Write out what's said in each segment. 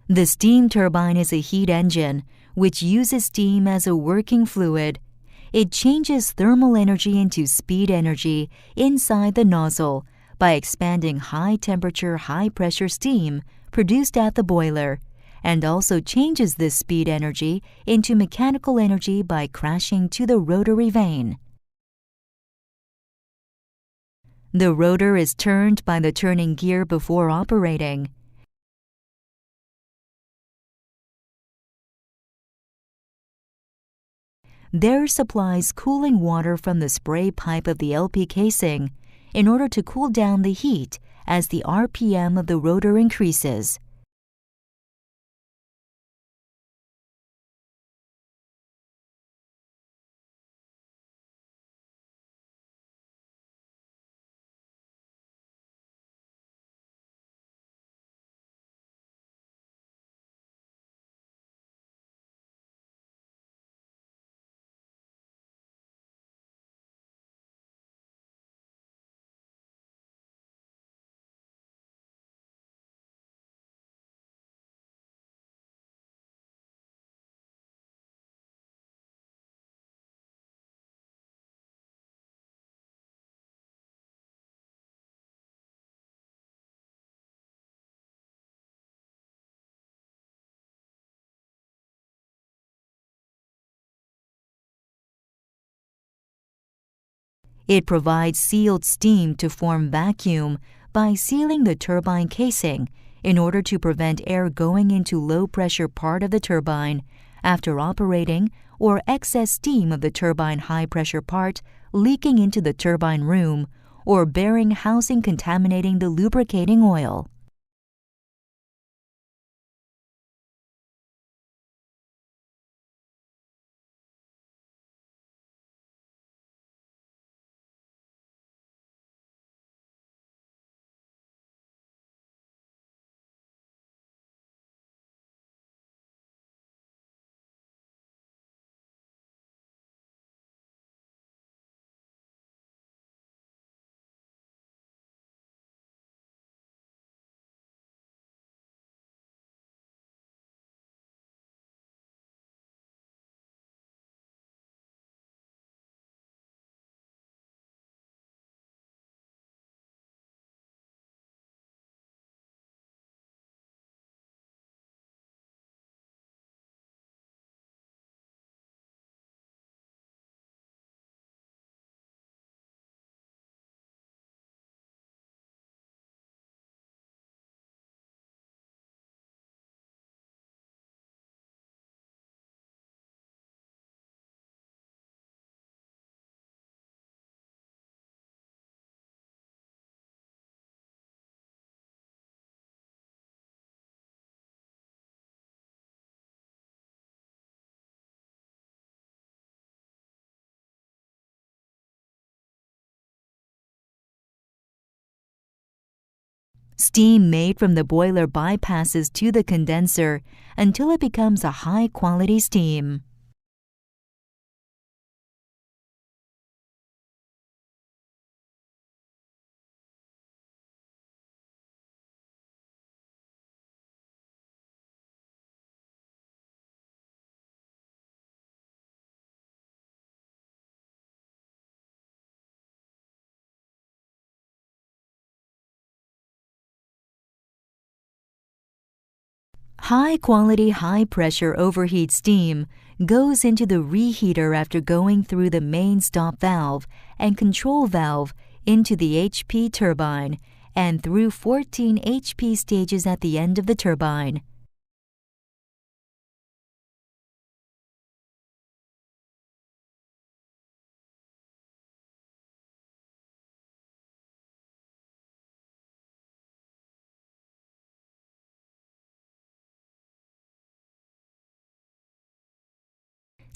The steam turbine is a heat engine which uses steam as a working fluid. It changes thermal energy into speed energy inside the nozzle by expanding high-temperature, high-pressure steam produced at the boiler, and also changes this speed energy into mechanical energy by crashing to the rotary vane. The rotor is turned by the turning gear before operating. There supplies cooling water from the spray pipe of the LP casing in order to cool down the heat as the RPM of the rotor increases. It provides sealed steam to form vacuum by sealing the turbine casing in order to prevent air going into low-pressure part of the turbine after operating or excess steam of the turbine high-pressure part leaking into the turbine room or bearing housing contaminating the lubricating oil. Steam made from the boiler bypasses to the condenser until it becomes a high-quality steam. High-quality, high-pressure overheat steam goes into the reheater after going through the main stop valve and control valve into the HP turbine and through 14 HP stages at the end of the turbine.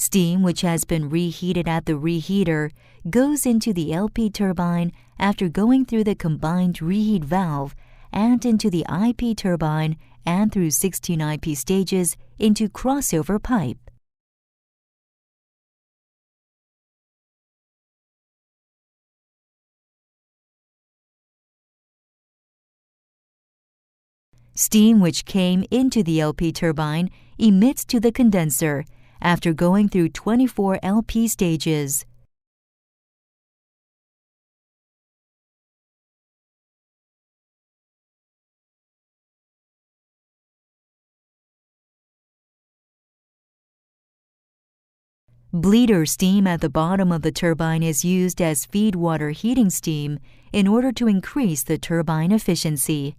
Steam which has been reheated at the reheater goes into the LP turbine after going through the combined reheat valve and into the IP turbine and through 16 IP stages into crossover pipe. Steam which came into the LP turbine emits to the condenser after going through 24 LP stages. Bleeder steam at the bottom of the turbine is used as feed water heating steam in order to increase the turbine efficiency.